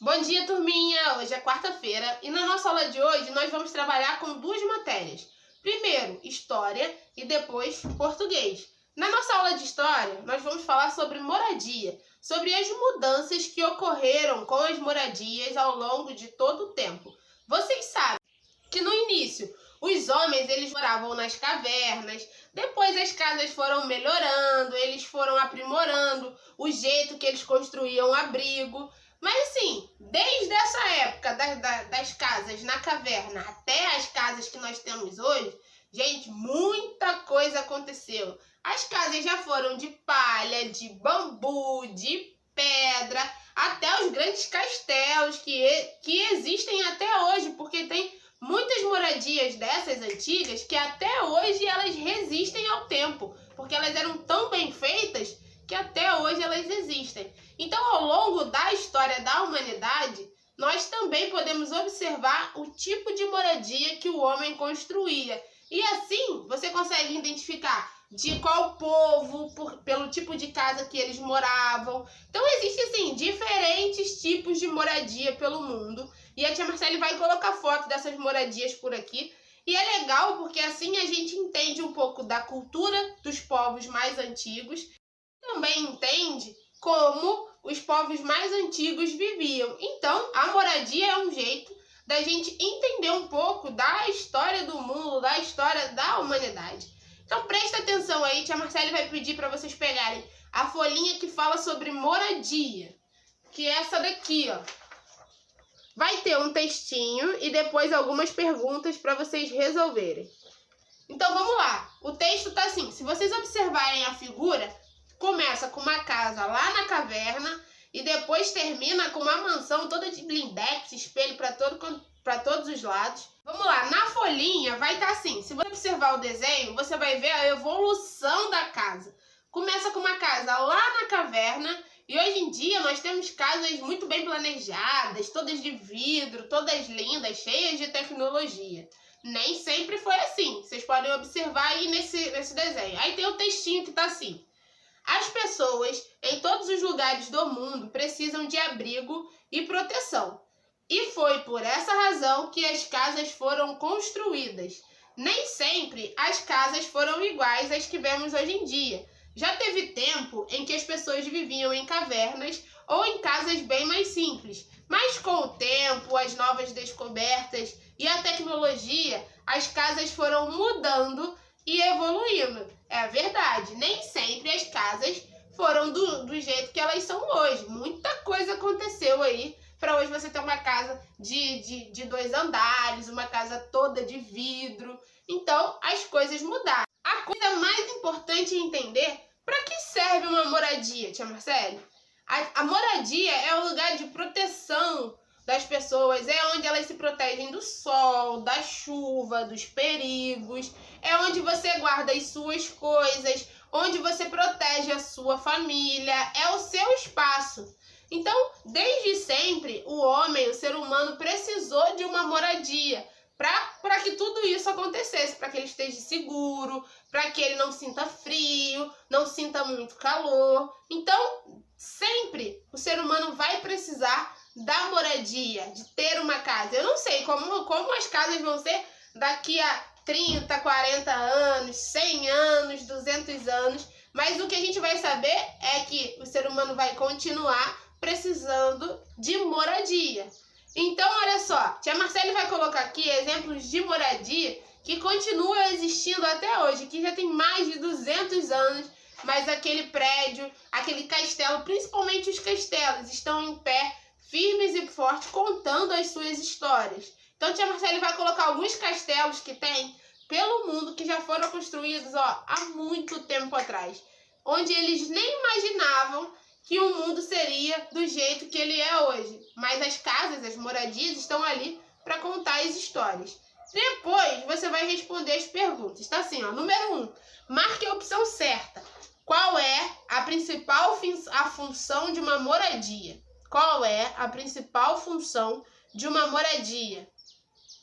Bom dia, turminha! Hoje é quarta-feira e na nossa aula de hoje nós vamos trabalhar com duas matérias. Primeiro, História e depois, Português. Na nossa aula de História, nós vamos falar sobre moradia, sobre as mudanças que ocorreram com as moradias ao longo de todo o tempo. Vocês sabem que no início os homens eles moravam nas cavernas, depois as casas foram melhorando, eles foram aprimorando o jeito que eles construíam o abrigo. Mas assim, desde essa época das casas na caverna até as casas que nós temos hoje, gente, muita coisa aconteceu. As casas já foram de palha, de bambu, de pedra, até os grandes castelos que existem até hoje, porque tem muitas moradias dessas antigas que até hoje elas resistem ao tempo, porque elas eram tão bem feitas que até hoje elas existem. Então, ao longo da história da humanidade, nós também podemos observar o tipo de moradia que o homem construía. E assim, você consegue identificar de qual povo, pelo tipo de casa que eles moravam. Então, existem, assim, diferentes tipos de moradia pelo mundo. E a tia Marcele vai colocar foto dessas moradias por aqui. E é legal porque assim a gente entende um pouco da cultura dos povos mais antigos. Também entende como os povos mais antigos viviam. Então, a moradia é um jeito da gente entender um pouco da história do mundo, da história da humanidade. Então, presta atenção aí, tia Marcele vai pedir para vocês pegarem a folhinha que fala sobre moradia, que é essa daqui, ó. Vai ter um textinho e depois algumas perguntas para vocês resolverem. Então, vamos lá. O texto tá assim, se vocês observarem a figura, começa com uma casa lá na caverna e depois termina com uma mansão toda de blindex, espelho para todos os lados. Vamos lá, na folhinha vai estar assim, se você observar o desenho, você vai ver a evolução da casa. Começa com uma casa lá na caverna e hoje em dia nós temos casas muito bem planejadas, todas de vidro, todas lindas, cheias de tecnologia. Nem sempre foi assim, vocês podem observar aí nesse desenho. Aí tem o textinho que está assim. As pessoas em todos os lugares do mundo precisam de abrigo e proteção. E foi por essa razão que as casas foram construídas. Nem sempre as casas foram iguais às que vemos hoje em dia. Já teve tempo em que as pessoas viviam em cavernas ou em casas bem mais simples. Mas com o tempo, as novas descobertas e a tecnologia, as casas foram mudando e evoluindo. É verdade, nem sempre as casas foram do jeito que elas são hoje. Muita coisa aconteceu aí para hoje você ter uma casa de 2 andares, uma casa toda de vidro. Então, as coisas mudaram. A coisa mais importante é entender para que serve uma moradia, tia Marcele. A moradia é o lugar de proteção das pessoas, é onde elas se protegem do sol, da chuva, dos perigos, é onde você guarda as suas coisas, onde você protege a sua família, é o seu espaço. Então, desde sempre, o homem, o ser humano, precisou de uma moradia para que tudo isso acontecesse, para que ele esteja seguro, para que ele não sinta frio, não sinta muito calor. Então, sempre o ser humano vai precisar da moradia, de ter uma casa. Eu não sei como as casas vão ser daqui a 30, 40 anos, 100 anos, 200 anos, mas o que a gente vai saber é que o ser humano vai continuar precisando de moradia. Então, olha só, tia Marcele vai colocar aqui exemplos de moradia que continuam existindo até hoje, que já tem mais de 200 anos, mas aquele prédio, aquele castelo, principalmente os castelos, estão em pé, firmes e fortes, contando as suas histórias. Então, tia Marcele vai colocar alguns castelos que tem pelo mundo que já foram construídos há muito tempo atrás, onde eles nem imaginavam que o mundo seria do jeito que ele é hoje. Mas as casas, as moradias estão ali para contar as histórias. Depois você vai responder as perguntas. Está assim, ó, número 1. Marque a opção certa. Qual é a principal função de uma moradia? Qual é a principal função de uma moradia?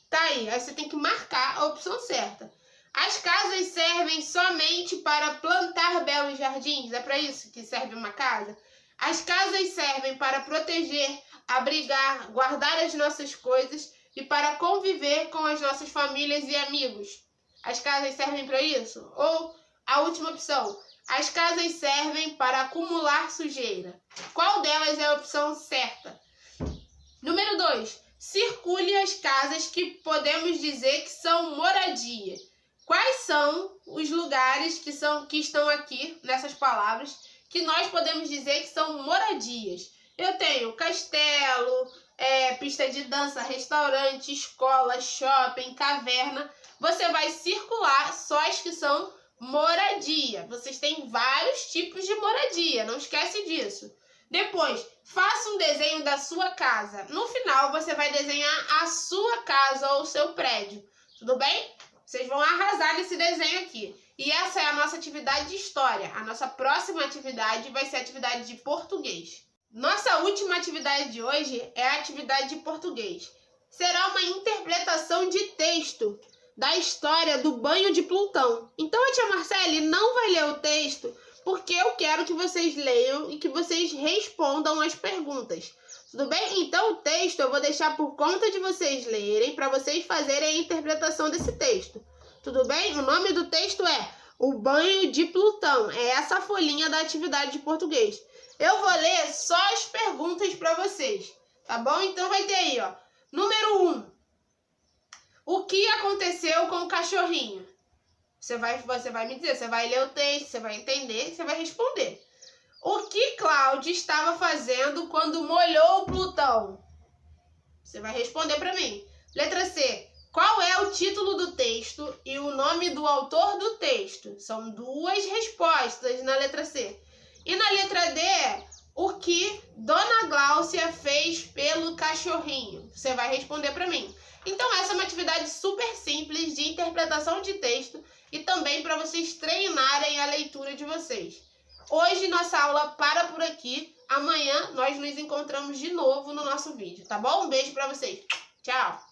Tá aí você tem que marcar a opção certa. As casas servem somente para plantar belos jardins? É para isso que serve uma casa? As casas servem para proteger, abrigar, guardar as nossas coisas e para conviver com as nossas famílias e amigos. As casas servem para isso? Ou a última opção, as casas servem para acumular sujeira. Qual delas é a opção certa? Número 2. Circule as casas que podemos dizer que são moradia. Quais são os lugares que estão aqui nessas palavras que nós podemos dizer que são moradias? Eu tenho castelo, pista de dança, restaurante, escola, shopping, caverna. Você vai circular só as que são moradia. Vocês têm vários tipos de moradia, não esquece disso. Depois, faça um desenho da sua casa. No final, você vai desenhar a sua casa ou o seu prédio. Tudo bem? Vocês vão arrasar nesse desenho aqui. E essa é a nossa atividade de história. A nossa próxima atividade vai ser a atividade de português. Nossa última atividade de hoje é a atividade de português. Será uma interpretação de texto da história do banho de Plutão. Então a tia Marcele não vai ler o texto porque eu quero que vocês leiam e que vocês respondam as perguntas. Tudo bem? Então o texto eu vou deixar por conta de vocês lerem para vocês fazerem a interpretação desse texto. Tudo bem? O nome do texto é O Banho de Plutão. É essa folhinha da atividade de português. Eu vou ler só as perguntas para vocês, tá bom? Então vai ter aí, ó. Número 1. O que aconteceu com o cachorrinho? Você vai me dizer, você vai ler o texto, você vai entender, você vai responder. O que Cláudia estava fazendo quando molhou o Plutão? Você vai responder para mim. Letra C. Qual é o título do texto e o nome do autor do texto? São duas respostas na letra C. E na letra D, o que Dona Gláucia fez pelo cachorrinho? Você vai responder para mim. Então essa é uma atividade super simples de interpretação de texto e também para vocês treinarem a leitura de vocês. Hoje nossa aula para por aqui. Amanhã nós nos encontramos de novo no nosso vídeo, tá bom? Um beijo para vocês. Tchau!